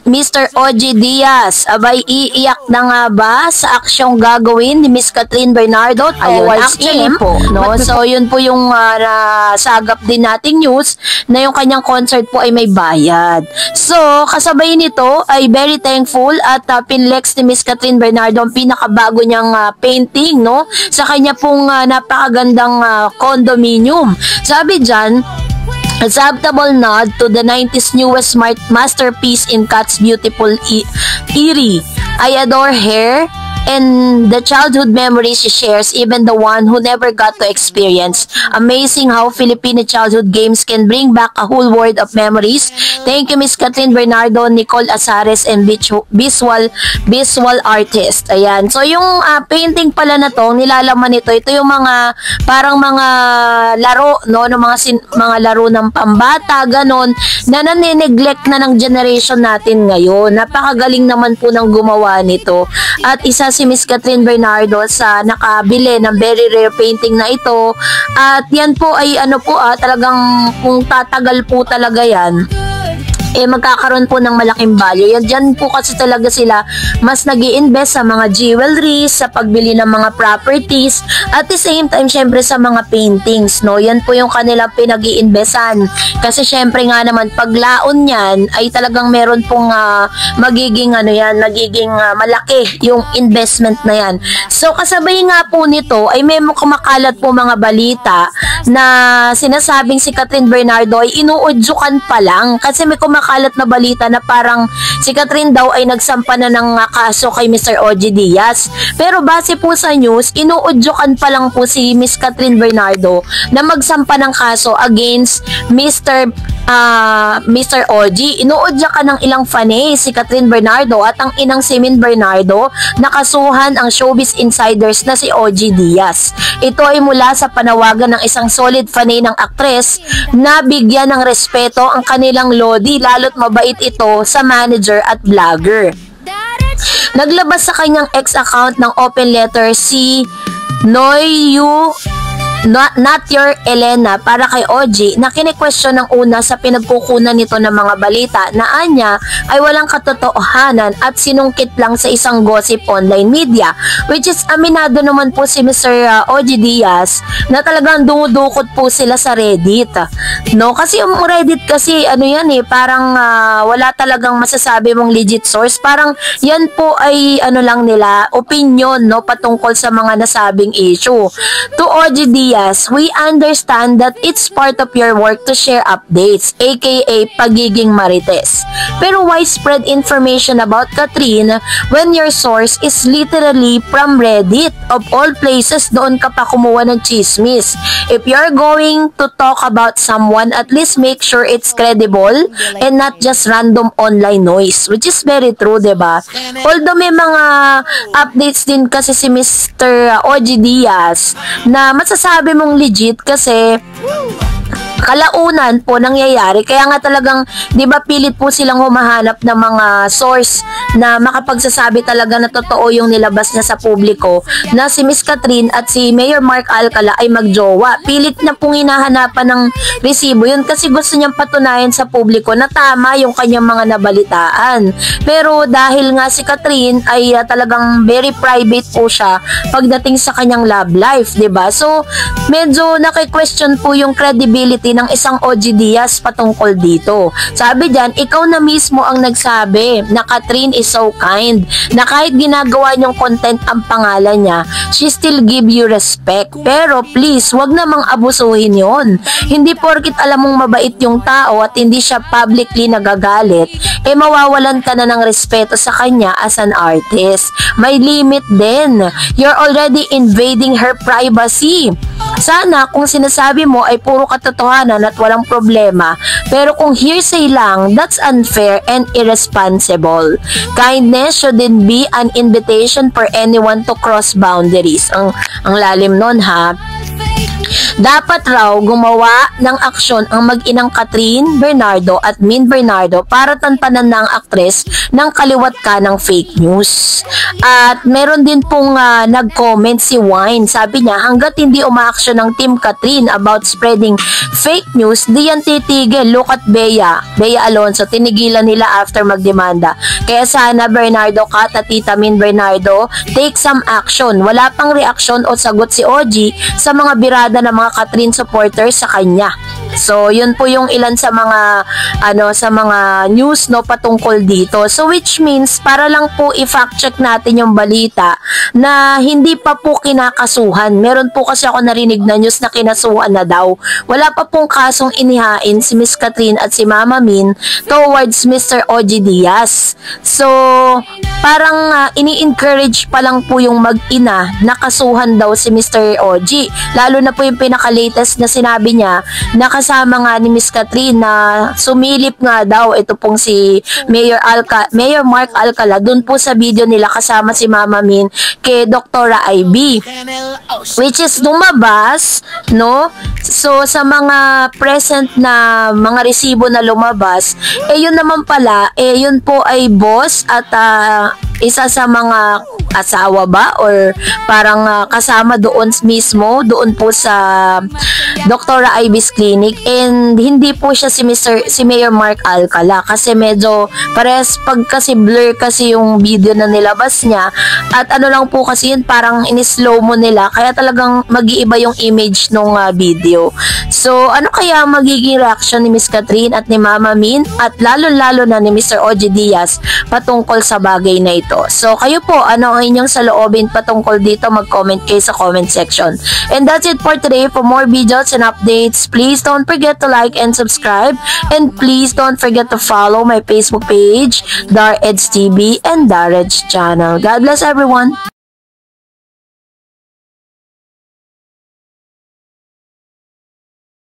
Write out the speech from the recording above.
Mr. OG Diaz. Abay, iiyak na nga ba sa aksyong gagawin ni Miss Catherine Bernardo towards him? No? So, yun po yung nasagap din nating news na yung kanyang concert po ay may bayad. So, kasabay nito ay very thankful at pinlex ni Miss Catherine Bernardo ang pinakabago niyang painting, no? Sa kanya pong napakagandang condominium. Sabi dyan, a subtle nod to the 90s newest masterpiece in Kat's beautiful eerie. I adore her and the childhood memories she shares, even the one who never got to experience. Amazing how Filipino childhood games can bring back a whole world of memories. Thank you, Miss Catherine Bernardo, Nicole Azares, and visual artist. Ayan. So, yung painting pala na to, nilalaman ito yung mga, parang mga laro, no? Mga laro ng pambata, ganon, na nanineglect na ng generation natin ngayon. Napakagaling naman po ng gumawa nito. At isa si Miss Catherine Bernardo sa nakabili ng very rare painting na ito. At yan po ay talagang kung tatagal po talaga yan, magkakaroon po ng malaking value. Yan dyan po kasi talaga sila mas nag-i-invest sa mga jewelry, sa pagbili ng mga properties, at the same time, syempre sa mga paintings, no? Yan po yung kanilang pinag-i-investan. Kasi syempre nga naman, paglaon yan, ay talagang meron pong magiging malaki yung investment na yan. So, kasabay nga po nito, ay may kumakalat po mga balita na sinasabing si Catherine Bernardo ay inuudjukan pa lang. Kasi may kumakalat na balita na parang si Catherine daw ay nagsampa na ng kaso kay Mr. OG Diaz. Pero base po sa news, inuudjukan pa lang po si Miss Catherine Bernardo na magsampa ng kaso against Mr. OG. Inuudyakan ng ilang fanay si Catherine Bernardo at ang inang si Min Bernardo, nakasuhan ang showbiz insiders na si OG Diaz. Ito ay mula sa panawagan ng isang solid fanay ng aktres na bigyan ng respeto ang kanilang lodi, lalo't mabait ito sa manager at vlogger. Naglabas sa kanyang ex account ng open letter si Not Your Elena para kay OG na kine-question ng una sa pinagkukunan nito ng mga balita na anya ay walang katotohanan at sinungkit lang sa isang gossip online media, which is aminado naman po si Mr. OG Diaz na talagang dumudukot po sila sa Reddit, no? Kasi yung Reddit kasi parang wala talagang masasabi mong legit source, parang yan po ay lang nila opinion, no, patungkol sa mga nasabing issue. To OG Diaz, we understand that it's part of your work to share updates, aka pagiging marites. Pero why spread information about Catherine when your source is literally from Reddit? Of all places, doon ka pa kumuha ng chismis. If you're going to talk about someone, at least make sure it's credible and not just random online noise, which is very true, diba? Although may mga updates din kasi si Mr. OG Diaz na masasabi mong legit kasi kalaunan po nangyayari, kaya nga talagang 'di ba pilit po silang humahanap ng mga source na makapagsasabi talaga na totoo yung nilabas niya sa publiko na si Miss Catherine at si Mayor Mark Alcala ay magjowa. Pilit na pong hinahanapan ng resibo yun kasi gusto niyang patunayan sa publiko na tama yung kanyang mga nabalitaan. Pero dahil nga si Catherine ay talagang very private po siya pagdating sa kanyang love life, 'di ba? So medyo naki-question po yung credibility ng isang OG Diaz patungkol dito. Sabi diyan, ikaw na mismo ang nagsabi na Catherine is so kind, na kahit ginagawa niyong content ang pangalan niya, she still give you respect. Pero please, wag namang abusuhin yon. Hindi porkit alam mong mabait yung tao at hindi siya publicly nagagalit, mawawalan ka na ng respeto sa kanya as an artist. May limit din. You're already invading her privacy. Sana kung sinasabi mo ay puro katotohanan at walang problema, pero kung hearsay lang, that's unfair and irresponsible. Kindness shouldn't be an invitation for anyone to cross boundaries. Ang lalim nun, ha? Dapat raw gumawa ng aksyon ang mag-inang Catherine Bernardo at Min Bernardo para tantanan ng aktres ng kaliwat ka ng fake news. At meron din pong nag-comment si Wine. Sabi niya, hanggat hindi umaaksyon ng Team Catherine about spreading fake news, di yan titigil. Look at Bea Alonzo, tinigilan nila after magdemanda. Kaya sana Bernardo Kat at Tita Min Bernardo, take some action. Wala pang reaksyon o sagot si OG sa mga birada ng mga Catherine supporters sa kanya. So, yun po yung ilan sa mga sa mga news patungkol dito. So, which means para lang po i-fact check natin yung balita na hindi pa po kinakasuhan. Meron po kasi ako narinig na news na kinasuhan na daw. Wala pa pong kasong inihain si Miss Catherine at si Mama Min towards Mr. OG Diaz. So, parang ini-encourage pa lang po yung mag-ina na kasuhan daw si Mr. OG. Lalo na po yung pinaka-latest na sinabi niya na kasama nga ni Miss Catherine na sumilip nga daw ito pong si Mayor Mark Alcala dun po sa video nila kasama si Mama Min kay Dr. IB, which is lumabas, no? So sa mga present na mga resibo na lumabas, yun naman pala, yun po ay boss at isa sa mga asawa ba or parang kasama doon mismo doon po sa Dr. Ivy's clinic, and hindi po siya si Mayor Mark Alcala kasi medyo parehas pag kasi blur kasi yung video na nilabas niya at lang po kasi yun parang in-slow mo nila kaya talagang mag-iiba yung image nung video. So ano kaya magiging reaction ni Miss Catherine at ni Mama Min at lalo-lalo na ni Mr. OG Diaz patungkol sa bagay na ito? So kayo po, ano ang inyong saloobin patungkol dito? Mag-comment kayo sa comment section. And that's it for today. For more videos and updates, please don't forget to like and subscribe, and please don't forget to follow my Facebook page, Dar Eds TV and Dar Eds channel. God bless everyone.